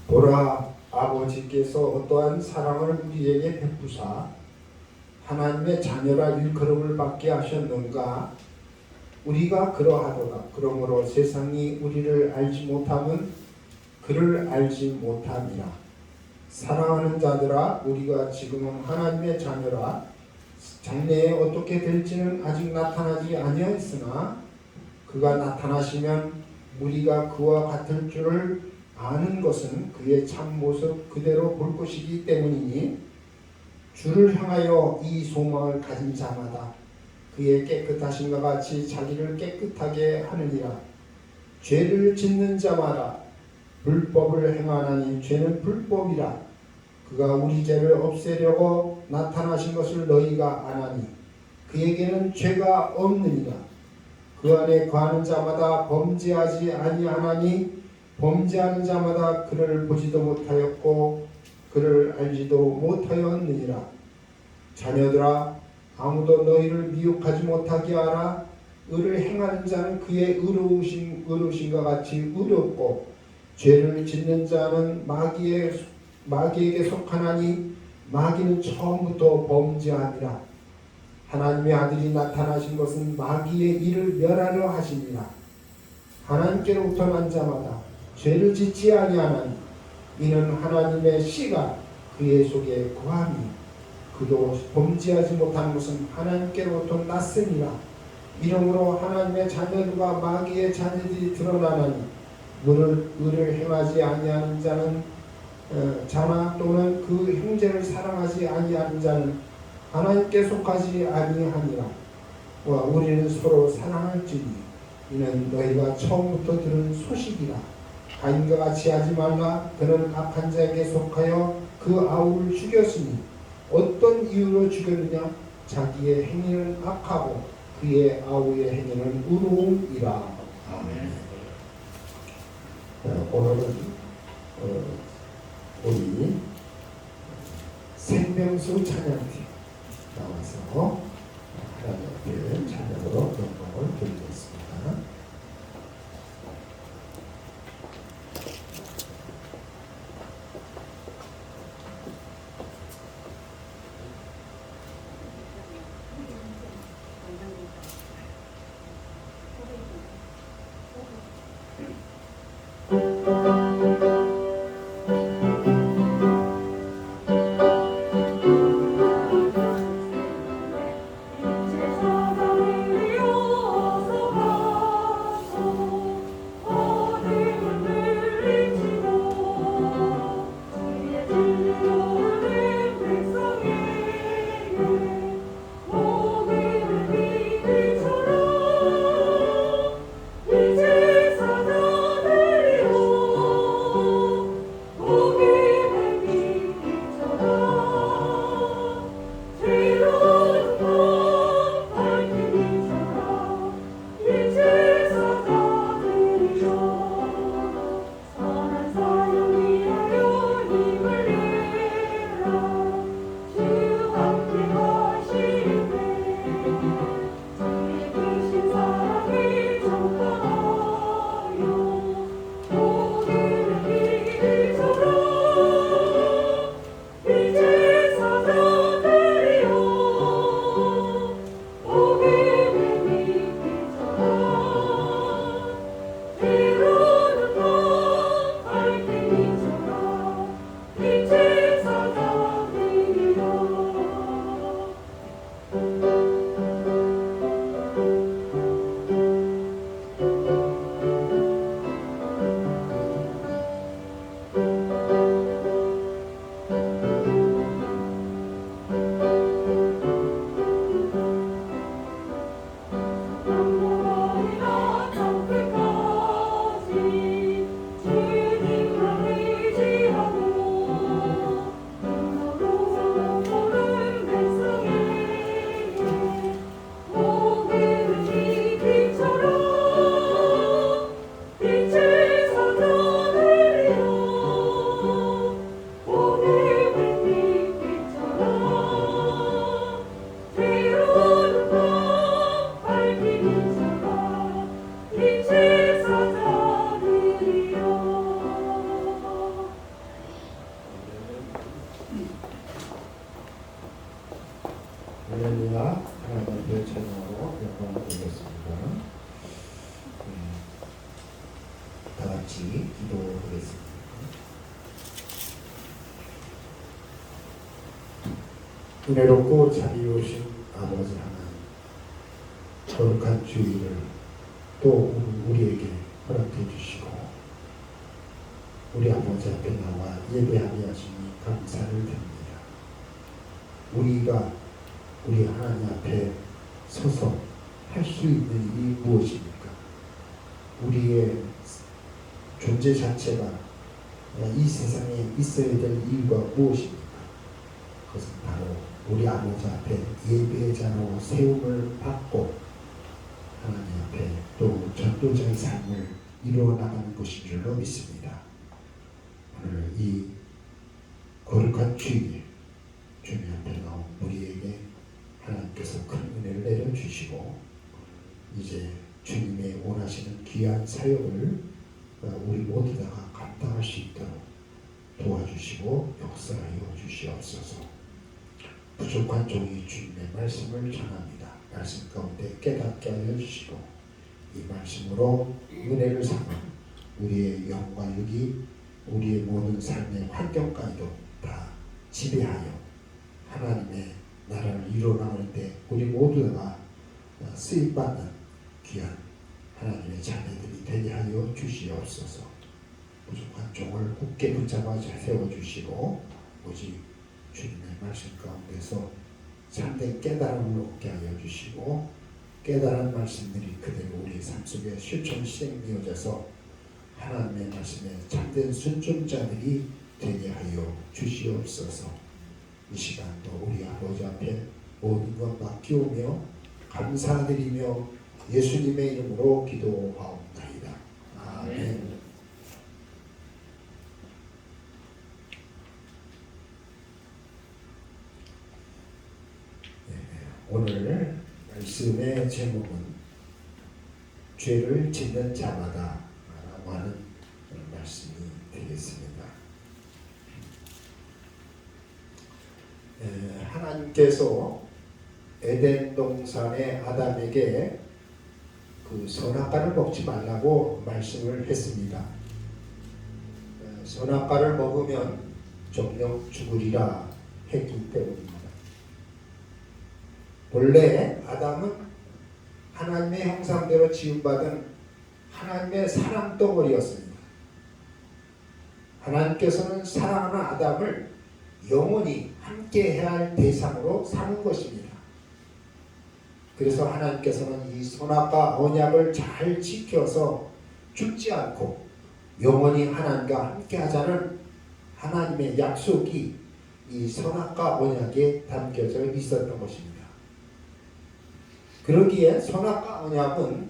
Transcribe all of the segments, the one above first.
보라, 아버지께서 어떠한 사랑을 우리에게 베푸사 하나님의 자녀라 일컬음을 받게 하셨는가. 우리가 그러하도다. 그러므로 세상이 우리를 알지 못함은 그를 알지 못함이라. 사랑하는 자들아, 우리가 지금은 하나님의 자녀라. 장래에 어떻게 될지는 아직 나타나지 아니하였으나 그가 나타나시면 우리가 그와 같을 줄을 아는 것은 그의 참모습 그대로 볼 것이기 때문이니, 주를 향하여 이 소망을 가진 자마다 그의 깨끗하심과 같이 자기를 깨끗하게 하느니라. 죄를 짓는 자마다 불법을 행하나니 죄는 불법이라. 그가 우리 죄를 없애려고 나타나신 것을 너희가 아나니 그에게는 죄가 없느니라. 그 안에 거하는 자마다 범죄하지 아니하나니 범죄하는 자마다 그를 보지도 못하였고 그를 알지도 못하였느니라. 자녀들아, 아무도 너희를 미혹하지 못하게 하라. 의를 행하는 자는 그의 의로우심과 같이 의롭고 죄를 짓는 자는 마귀에게 속하나니 마귀는 처음부터 범죄함이라. 하나님의 아들이 나타나신 것은 마귀의 일을 멸하려 하심이라. 하나님께로부터 난 자마다 죄를 짓지 아니하나니 이는 하나님의 씨가 그의 속에 거하니 그도 범죄하지 못한 것은 하나님께로부터 났으니라. 이러므로 하나님의 자녀들과 마귀의 자녀들이 드러나나니 의를 행하지 아니하는 자나 또는 그 형제를 사랑하지 아니하는 자는 하나님께 속하지 아니하니라. 우리는 서로 사랑할지니 이는 너희가 처음부터 들은 소식이라. 가인과 같이 하지 말라. 그는 악한 자에게 속하여 그 아우를 죽였으니 어떤 이유로 죽였느냐? 자기의 행위는 악하고 그의 아우의 행위는 의로움이라. 아멘. 오늘은 우리 생명수 찬양팀 나와서 하나님 앞에 찬양으로 영광을 드리겠습니다. 세상을 같이 기도하겠습니다. 은혜롭고 자비로우신 아버지 하나님, 거룩한 주일을 또 우리에게 허락해 주시고 우리 아버지 앞에 나와 예배하게 하시니 감사를 드립니다. 우리가 우리 하나님 앞에 서서 할 수 있는 일이 무엇입니까? 우리의 존재 자체가 이 세상에 있어야 될 이유가 무엇입니까? 그것은 바로 우리 아버지 앞에 예배의 자로 세움을 받고 하나님 앞에 또 전도자의 삶을 이루어 나가는 것인 줄로 믿습니다. 오늘 이 거룩한 주일 주님 앞에 나온 우리에게 하나님께서 큰 은혜를 내려주시고 이제 주님의 원하시는 귀한 사역을 우리 모두 다가 감당할 수 있도록 도와주시고 역사하여 주시옵소서. 부족한 종이 주님의 말씀을 전합니다. 말씀 가운데 깨닫게 하여 주시고 이 말씀으로 은혜를 삼아 우리의 영과 육이 우리의 모든 삶의 환경까지도 다 지배하여 하나님의 나라를 이루어나가는데 우리 모두가 쓰임받는 귀한 하나님의 자녀들이 되게 하여 주시옵소서. 부족한 종을 굳게 붙잡아 세워주시고 오직 주님의 말씀 가운데서 참된 깨달음을 얻게 하여 주시고 깨달은 말씀들이 그대로 우리 삶 속에 실천 시행되어져서 하나님의 말씀에 참된 순종자들이 되게 하여 주시옵소서. 이 시간도 우리 아버지 앞에 모든 것 맡기오며 감사드리며 예수님의 이름으로 기도하옵나이다. 아멘. 오늘 말씀의 제목은 죄를 짓는 자마다 라고 하는 말씀이 되겠습니다. 하나님께서 에덴 동산의 아담에게 그 선악과를 먹지 말라고 말씀을 했습니다. 선악과를 먹으면 정녕 죽으리라 했기 때문입니다. 본래 아담은 하나님의 형상대로 지음받은 하나님의 사랑 덩어리였습니다. 하나님께서는 사랑하는 아담을 영원히 함께해야 할 대상으로 삼은 것입니다. 그래서 하나님께서는 이 선악과 언약을 잘 지켜서 죽지 않고 영원히 하나님과 함께하자는 하나님의 약속이 이 선악과 언약에 담겨져 있었던 것입니다. 그러기에 선악과 언약은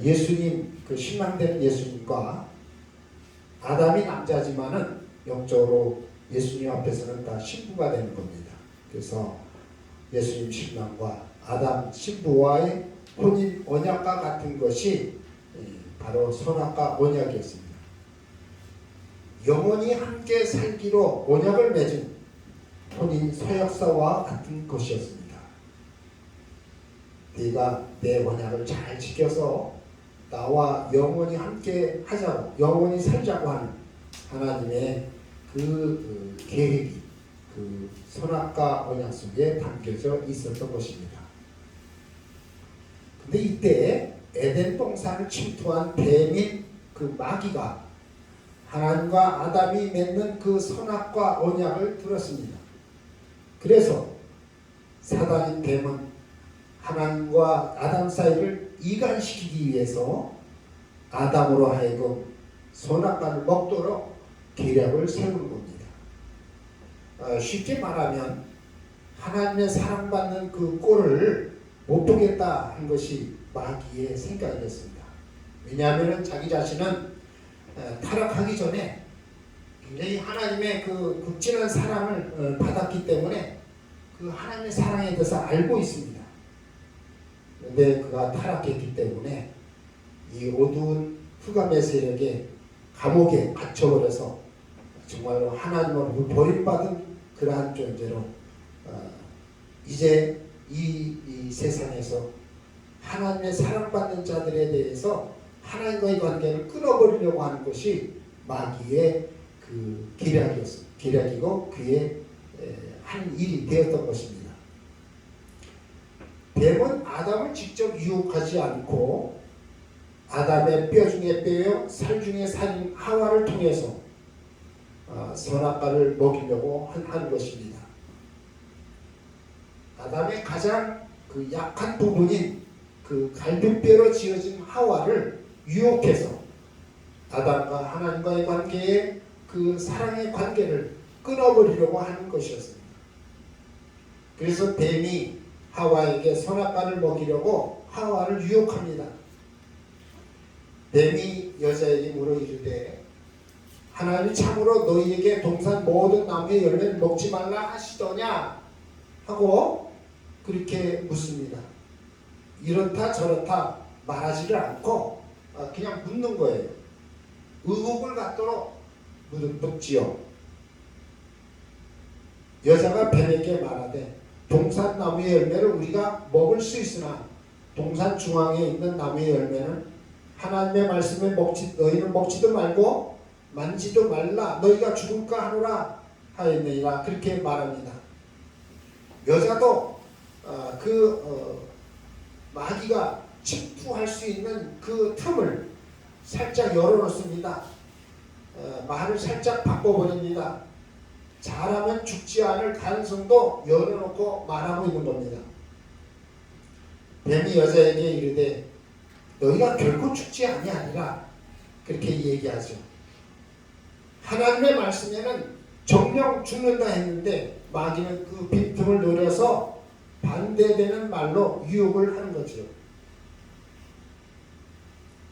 예수님, 그 신랑된 예수님과 아담이 남자지만은 영적으로 예수님 앞에서는 다 신부가 되는 겁니다. 그래서 예수님 신랑과 아담 신부와의 혼인 언약과 같은 것이 바로 선악과 언약이었습니다. 영원히 함께 살기로 언약을 맺은 혼인 서약서와 같은 것이었습니다. 네가 내 언약을 잘 지켜서 나와 영원히 함께 하자고, 영원히 살자고 하는 하나님의 그 계획이 그 선악과 언약 속에 담겨져 있었던 것입니다. 근데 이때 에덴 동산을 침투한 뱀인 그 마귀가 하나님과 아담이 맺는 그 선악과 언약을 들었습니다. 그래서 사단인 뱀은 하나님과 아담 사이를 이간시키기 위해서 아담으로 하여금 선악과를 먹도록 계략을 세우는 겁니다. 쉽게 말하면 하나님의 사랑받는 그 꼴을 못 보겠다 한 것이 마귀의 생각이었습니다. 왜냐하면 자기 자신은 타락하기 전에 굉장히 하나님의 그 극진한 사랑을 받았기 때문에 그 하나님의 사랑에 대해서 알고 있습니다. 그런데 그가 타락했기 때문에 이 어두운 흑암의 세력에 감옥에 갇혀버려서 정말로 하나님으로 버림받은 그러한 존재로 이제 이 세상에서 하나님의 사랑받는 자들에 대해서 하나님과의 관계를 끊어버리려고 하는 것이 마귀의 그 계략이고 그의 한 일이 되었던 것입니다. 뱀은 아담을 직접 유혹하지 않고 아담의 뼈 중에 뼈요 살 중에 살인 하와를 통해서 선악과를 먹이려고 한 것입니다. 아담의 가장 그 약한 부분인 그 갈비뼈로 지어진 하와를 유혹해서 아담과 하나님과의 관계에 그 사랑의 관계를 끊어버리려고 하는 것이었습니다. 그래서 뱀이 하와에게 선악과를 먹이려고 하와를 유혹합니다. 뱀이 여자에게 물어 이르되 하나님이 참으로 너희에게 동산 모든 나무의 열매를 먹지 말라 하시더냐 하고 그렇게 묻습니다. 이렇다 저렇다 말하지를 않고 그냥 묻는 거예요. 의혹을 갖도록 묻지요. 여자가 뱀에게 말하되 동산 나무의 열매를 우리가 먹을 수 있으나 동산 중앙에 있는 나무의 열매는 하나님의 말씀을 너희는 먹지도 말고 만지도 말라 너희가 죽을까 하노라 하였느니라 그렇게 말합니다. 여자도 마귀가 침투할 수 있는 그 틈을 살짝 열어놓습니다. 말을 살짝 바꿔버립니다. 잘하면 죽지 않을 가능성도 열어놓고 말하고 있는 겁니다. 뱀이 여자에게 이르되 너희가 결코 죽지 아니하리라 그렇게 얘기하죠. 하나님의 말씀에는 정령 죽는다 했는데 마귀는 그 빈틈을 노려서 반대되는 말로 유혹을 하는 거죠.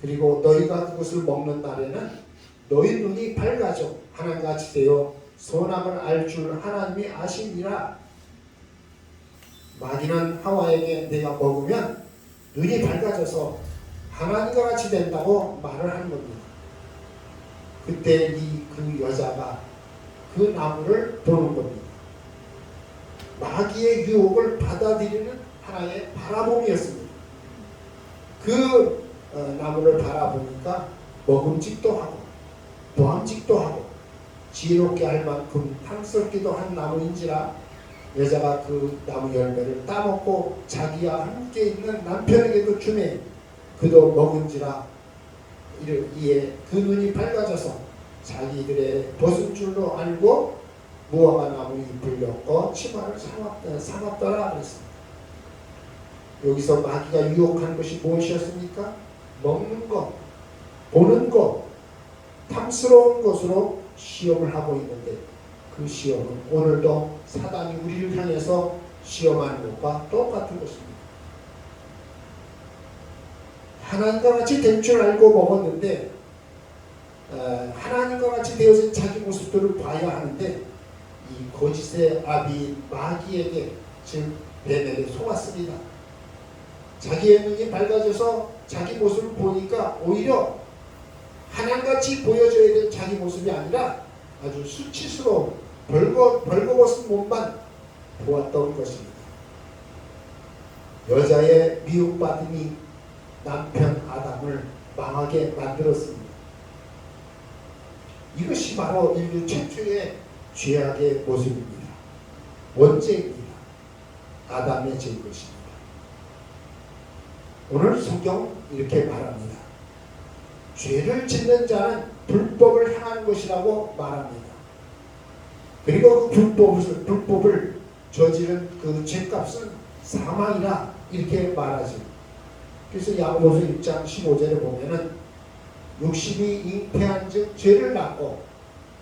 그리고 너희가 그것을 먹는 날에는 너희 눈이 밝아져 하나님같이 되어 선악을 알 줄 하나님이 아시니라. 마귀는 하와에게 내가 먹으면 눈이 밝아져서 하나님과 같이 된다고 말을 하는 겁니다. 그때 그 여자가 그 나무를 보는 겁니다. 마귀의 유혹을 받아들이는 하나의 바라봄이었습니다. 그 나무를 바라보니까 먹음직도 하고 보암직도 하고 지혜롭게 할 만큼 탐스럽기도 한 나무인지라 여자가 그 나무 열매를 따먹고 자기와 함께 있는 남편에게도 주매 그도 먹은지라 이에 그 눈이 밝아져서 자기들의 벗은 줄로 알고 무화과 나무 잎을 엮어 치마를 삼았더라 그랬습니다. 여기서 마귀가 유혹한 것이 무엇이었습니까? 먹는 것, 보는 것, 탐스러운 것으로 시험을 하고 있는데 그 시험은 오늘도 사단이 우리를 향해서 시험하는 것과 똑같은 것입니다. 하나님과 같이 될 줄 알고 먹었는데 하나님과 같이 되어진 자기 모습들을 봐야 하는데 이 거짓의 아비인 마귀에게 즉 뱀에게 속았습니다. 자기의 눈이 밝아져서 자기 모습을 보니까 오히려 하나님같이 보여줘야 될 자기 모습이 아니라 아주 수치스러운 벌거벗은 몸만 보았던 것입니다. 여자의 미움받음이 남편 아담을 망하게 만들었습니다. 이것이 바로 인류 최초의 죄악의 모습입니다. 원죄입니다. 아담의 죄인 것입니다. 오늘 성경 이렇게 말합니다. 죄를 짓는 자는 불법을 행하는 것이라고 말합니다. 그리고 그 불법을 저지른 그 죄값은 사망이라 이렇게 말하죠. 그래서 야고보서 1장 15절에 보면은 욕심이 잉태한 즉 죄를 낳고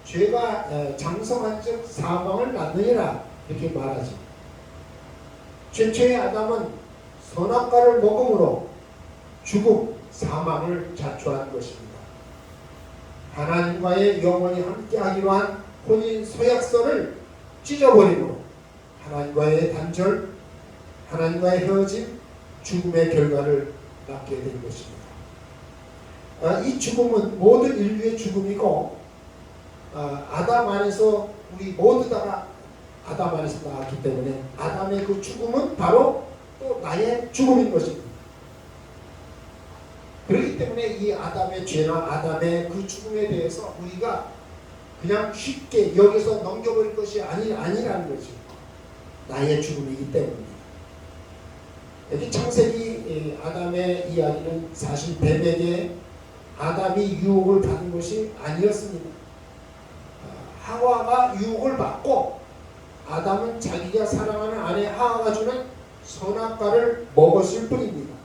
죄가 장성한 즉 사망을 낳느니라 이렇게 말하죠. 최초의 아담은 선악과를 먹음으로 죽음, 사망을 자초한 것입니다. 하나님과의 영원히 함께하기로 한 혼인 서약서를 찢어버림으로 하나님과의 단절, 하나님과의 헤어짐, 죽음의 결과를 낳게 된 것입니다. 이 죽음은 모든 인류의 죽음이고 아담 안에서 우리 모두 다 아담 안에서 나왔기 때문에 아담의 그 죽음은 바로 또 나의 죽음인 것입니다. 그렇기 때문에 이 아담의 죄나 아담의 그 죽음에 대해서 우리가 그냥 쉽게 여기서 넘겨버릴 것이 아니라는 거죠. 나의 죽음이기 때문입니다. 여기 창세기 아담의 이야기는 사실 뱀에게 아담이 유혹을 받은 것이 아니었습니다. 하와가 유혹을 받고 아담은 자기가 사랑하는 아내 하와가 주는 선악과를 먹었을 뿐입니다.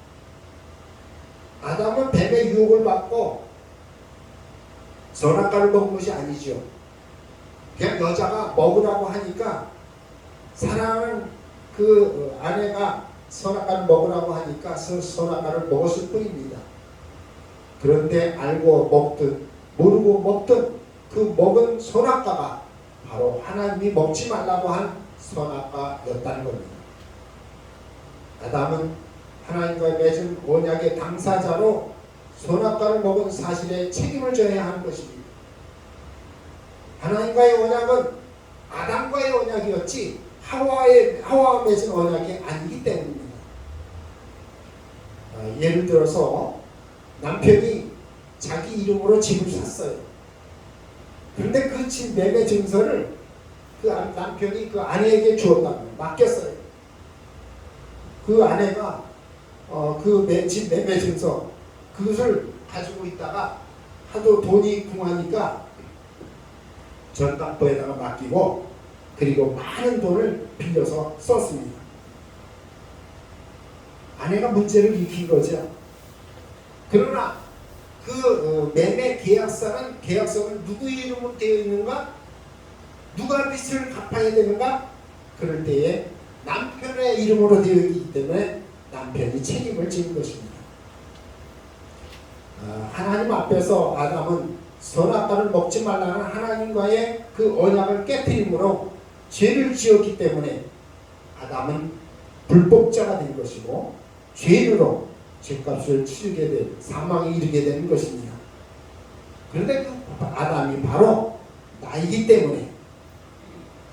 아담은 뱀의 유혹을 받고 선악과를 먹은 것이 아니죠. 그냥 여자가 먹으라고 하니까 사랑하는 그 아내가 선악과를 먹으라고 하니까 선악과를 먹었을 뿐입니다. 그런데 알고 먹든 모르고 먹든 그 먹은 선악과가 바로 하나님이 먹지 말라고 한 선악과였다는 겁니다. 아담은 하나님과 맺은 언약의 당사자로 선악과를 먹은 사실에 책임을 져야 하는 것입니다. 하나님과의 언약은 아담과의 언약이었지 하와와 맺은 언약이 아니기 때문입니다. 예를 들어서 남편이 자기 이름으로 집을 샀어요. 그런데 그 집 매매 증서를 그 남편이 그 아내에게 주었다고 맡겼어요. 그 아내가 그 집 매매 증서 그것을 가지고 있다가 하도 돈이 궁하니까 전당포에다가 맡기고 그리고 많은 돈을 빌려서 썼습니다. 아내가 문제를 일으킨 거죠. 그러나 그 매매 계약서는 누구의 이름으로 되어 있는가? 누가 빚을 갚아야 되는가? 그럴 때에 남편의 이름으로 되어 있기 때문에 남편이 책임을 지는 것입니다. 하나님 앞에서 아담은 선악과를 먹지 말라는 하나님과의 그 언약을 깨뜨림으로 죄를 지었기 때문에 아담은 불법자가 된 것이고 죄인으로 죄값을 치르게 된 사망에 이르게 되는 것입니다. 그런데 그 아담이 바로 나이기 때문에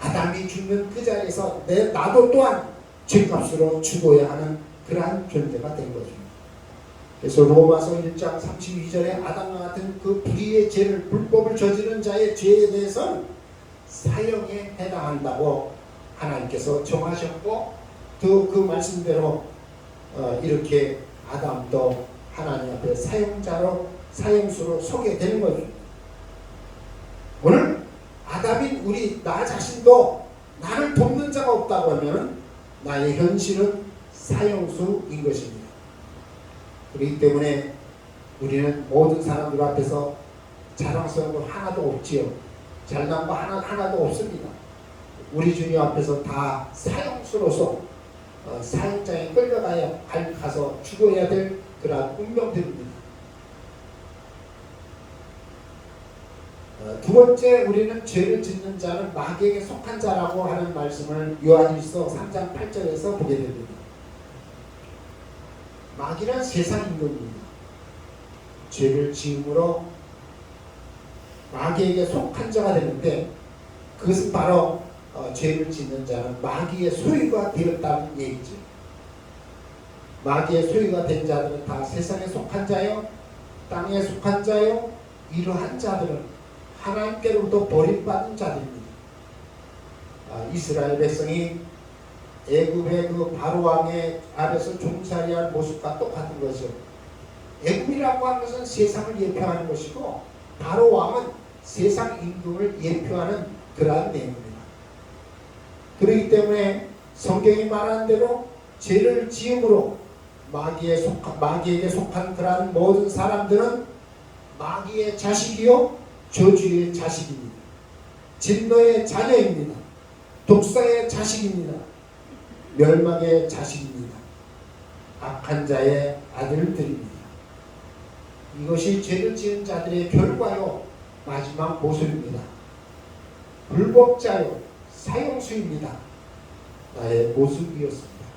아담이 죽는 그 자리에서 나도 또한 죄값으로 죽어야 하는 그러한 존재가 된 것입니다. 그래서 로마서 1장 32절에 아담과 같은 그 불의의 죄를 불법을 저지른 자의 죄에 대해서는 사형에 해당한다고 하나님께서 정하셨고 또 그 말씀대로 이렇게 아담도 하나님 앞에 사형수로 서게 되는 거죠. 오늘 아담인 나 자신도 나를 돕는 자가 없다고 하면 나의 현실은 사형수인 것입니다. 그렇기 때문에 우리는 모든 사람들 앞에서 자랑스러운 건 하나도 없지요. 잘난 거 하나도 없습니다. 우리 주님 앞에서 다 사형수로서 사형장에 가서 죽어야 될 그러한 운명들입니다. 두 번째, 우리는 죄를 짓는 자는 마귀에게 속한 자라고 하는 말씀을 요한일서 3장 8절에서 보게 됩니다. 마귀는 세상 임금입니다. 죄를 지음으로 마귀에게 속한 자가 되는데 그것은 바로 죄를 짓는 자는 마귀의 소유가 되었다는 얘기죠. 마귀의 소유가 된 자들은 다 세상에 속한 자요, 땅에 속한 자요, 이러한 자들은 하나님께로부터 버림받은 자들입니다. 이스라엘 백성이 애굽의 그 바로 왕의 아래서 종살이한 모습과 똑같은 거죠. 애굽이라고 하는 것은 세상을 예표하는 것이고 바로 왕은 세상 임금을 예표하는 그러한 내용입니다. 그렇기 때문에 성경이 말하는 대로 죄를 지음으로 마귀에게 속한 그러한 모든 사람들은 마귀의 자식이요 저주의 자식입니다. 진노의 자녀입니다. 독사의 자식입니다. 멸망의 자식입니다. 악한 자의 아들들입니다. 이것이 죄를 지은 자들의 결과요 마지막 모습입니다. 불법자요 사형수입니다. 나의 모습이었습니다.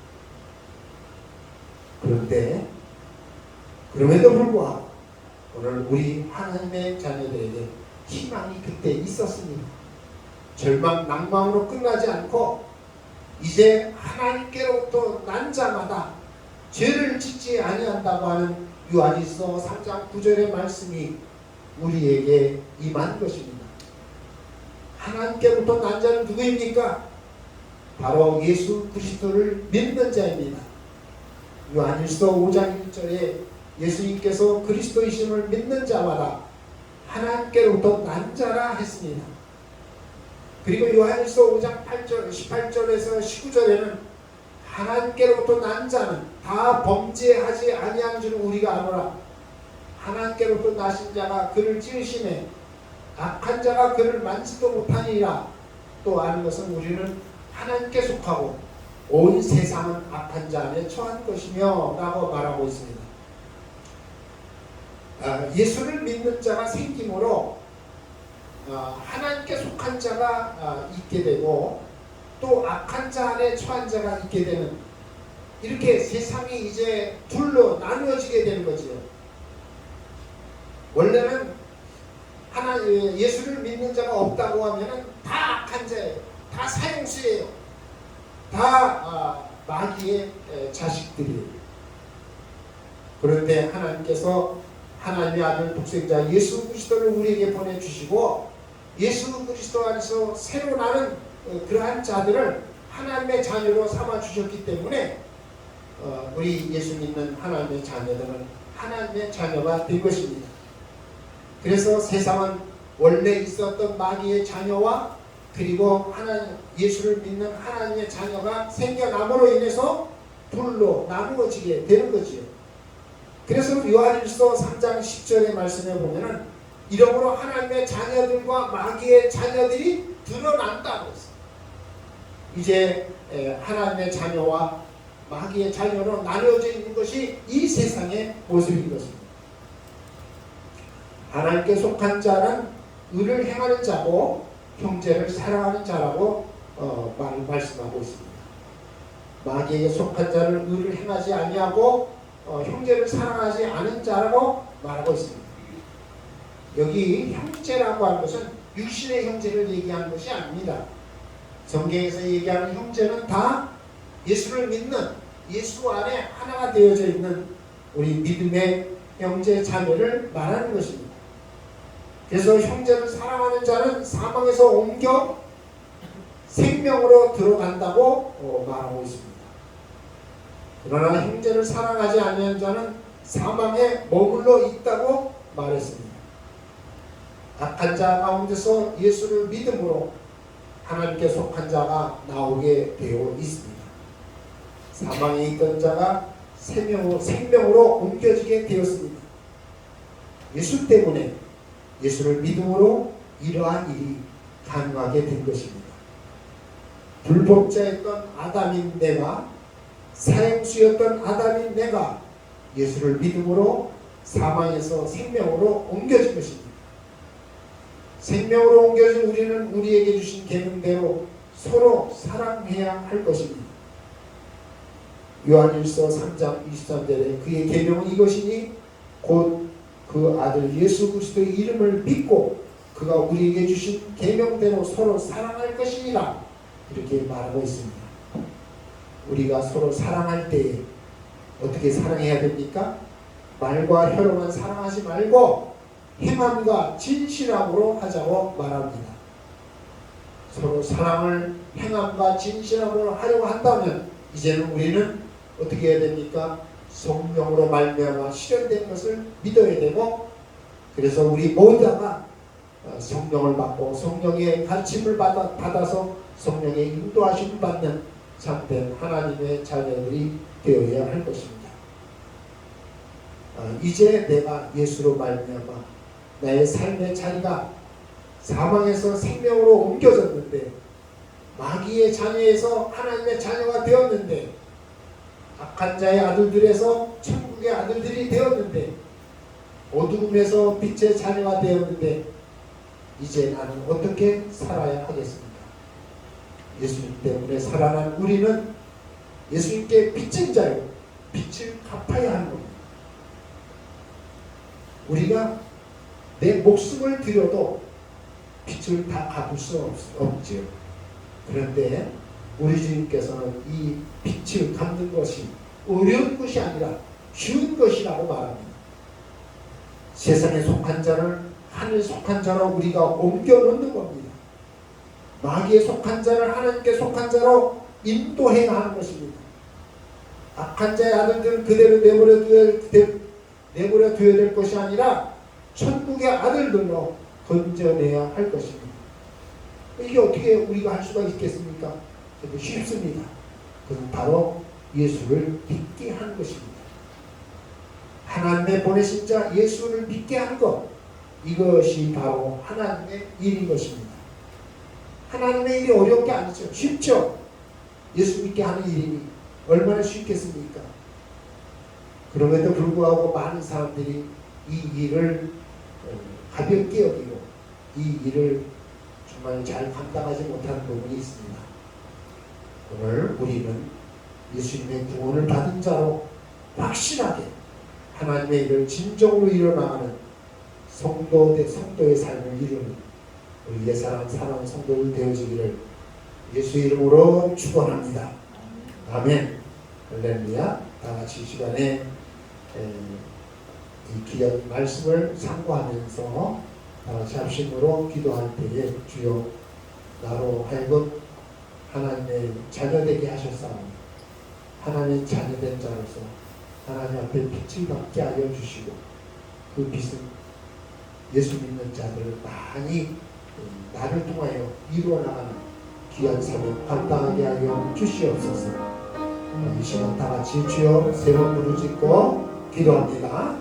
그런데 그럼에도 불구하고 오늘 우리 하나님의 자녀들에게 희망이 그때 있었습니다. 절망, 낭망으로 끝나지 않고 이제 하나님께로부터 난 자마다 죄를 짓지 아니한다고 하는 요한일서 3장 9절의 말씀이 우리에게 임한 것입니다. 하나님께로부터 난 자는 누구입니까? 바로 예수 그리스도를 믿는 자입니다. 요한일서 5장 1절에 예수님께서 그리스도이심을 믿는 자마다 하나님께로부터 난 자라 했습니다. 그리고 요한일서 5장 8절, 18절에서 19절에는 하나님께로부터 난 자는 다 범죄하지 아니한 줄 우리가 아노라. 하나님께로부터 나신 자가 그를 지으심에 악한 자가 그를 만지도 못하니라. 또 아는 것은 우리는 하나님께 속하고 온 세상은 악한 자 안에 처한 것이며 라고 말하고 있습니다. 예수를 믿는 자가 생김으로 하나님께 속한 자가 있게 되고 또 악한 자 안에 처한 자가 있게 되는, 이렇게 세상이 이제 둘로 나누어지게 되는 거죠. 원래는 예수를 믿는 자가 없다고 하면 다 악한 자예요. 다 사형수예요. 다 마귀의 자식들이에요. 그런데 하나님께서 하나님의 아들 독생자 예수 그리스도를 우리에게 보내주시고 예수 그리스도 안에서 새로 나는 그러한 자들을 하나님의 자녀로 삼아주셨기 때문에 우리 예수 믿는 하나님의 자녀들은 하나님의 자녀가 된 것입니다. 그래서 세상은 원래 있었던 마귀의 자녀와 그리고 예수를 믿는 하나님의 자녀가 생겨남으로 인해서 둘로 나누어지게 되는 거지요. 그래서 요한일서 3장 10절의 말씀에 보면은 이러므로 하나님의 자녀들과 마귀의 자녀들이 드러난다고 했어요. 이제 하나님의 자녀와 마귀의 자녀로 나누어져 있는 것이 이 세상의 모습인 것입니다. 하나님께 속한 자는 의를 행하는 자고 형제를 사랑하는 자라고 말씀하고 있습니다. 마귀에게 속한 자는 의를 행하지 아니하고 형제를 사랑하지 않은 자라고 말하고 있습니다. 여기 형제라고 하는 것은 육신의 형제를 얘기하는 것이 아닙니다. 성경에서 얘기하는 형제는 다 예수를 믿는, 예수 안에 하나가 되어져 있는 우리 믿음의 형제 자매를 말하는 것입니다. 그래서 형제를 사랑하는 자는 사망에서 옮겨 생명으로 들어간다고 말하고 있습니다. 그러나 형제를 사랑하지 않는 자는 사망에 머물러 있다고 말했습니다. 악한 자 가운데서 예수를 믿음으로 하나님께 속한 자가 나오게 되어 있습니다. 사망에 있던 자가 생명으로 옮겨지게 되었습니다. 예수 때문에, 예수를 믿음으로 이러한 일이 가능하게 된 것입니다. 불법자였던 아담인 내가, 사형수였던 아담인 내가 예수를 믿음으로 사망에서 생명으로 옮겨진 것입니다. 생명으로 옮겨진 우리는 우리에게 주신 계명대로 서로 사랑해야 할 것입니다. 요한일서 3장 23절에 그의 계명은 이것이니 곧 그 아들 예수 그리스도의 이름을 믿고 그가 우리에게 주신 계명대로 서로 사랑할 것이니라, 이렇게 말하고 있습니다. 우리가 서로 사랑할 때에 어떻게 사랑해야 됩니까? 말과 혀로만 사랑하지 말고 행함과 진실함으로 하자고 말합니다. 서로 사랑을 행함과 진실함으로 하려고 한다면 이제는 우리는 어떻게 해야 됩니까? 성령으로 말미암아 실현된 것을 믿어야 되고, 그래서 우리 모두가 성령을 받고 성령의 가르침을 받아서 성령의 인도하심을 받는 참된 하나님의 자녀들이 되어야 할 것입니다. 이제 내가 예수로 말미암아 나의 삶의 자리가 사망에서 생명으로 옮겨졌는데, 마귀의 자녀에서 하나님의 자녀가 되었는데, 악한 자의 아들들에서 천국의 아들들이 되었는데, 어두움에서 빛의 자녀가 되었는데, 이제 나는 어떻게 살아야 하겠습니까? 예수님 때문에 살아난 우리는 예수님께 빚진 자요, 빚을 갚아야 하는 겁니다. 우리가 내 목숨을 들여도 빚을 다 갚을 수 없지요. 그런데 우리 주님께서는 이 빚을 갚는 것이 어려운 것이 아니라 쉬운 것이라고 말합니다. 세상에 속한 자를 하늘에 속한 자로 우리가 옮겨 놓는 겁니다. 마귀에 속한 자를 하나님께 속한 자로 인도해야 하는 것입니다. 악한 자의 아들들은 그대로 내버려 둬야 될 것이 아니라 천국의 아들들로 건져내야 할 것입니다. 이게 어떻게 우리가 할 수가 있겠습니까? 쉽습니다. 그것은 바로 예수를 믿게 하는 것입니다. 하나님의 보내신 자 예수를 믿게 하는 것, 이것이 바로 하나님의 일인 것입니다. 하나님의 일이 어려운 게 아니죠. 쉽죠. 예수 믿게 하는 일이니 얼마나 쉽겠습니까? 그럼에도 불구하고 많은 사람들이 이 일을 가볍게 여기고 이 일을 정말 잘 감당하지 못하는 부분이 있습니다. 오늘 우리는 예수님의 구원을 받은 자로 확실하게 하나님의 일을 진정으로 이뤄나가는 성도의 삶을 이루는 우리 옛사람 사랑하는 성도들 되어지기를 예수의 이름으로 축원합니다. 아멘. 할렐루야. 다같이 이 시간에 이 귀한 말씀을 참고하면서 다같이 합심으로 기도할 때에 주여 나로 하여금 하나님의 자녀되게 하셨사오니 하나님의 자녀된 자로서 하나님 앞에 빛을 받게 하여 주시고 그 빛은 예수 믿는 자들을 많이 나를 통하여 이루어나가는 귀한 삶을 감당하게 하여 주시옵소서. 이 시간 다같이 주여 세 번 부르짖고 기도합니다.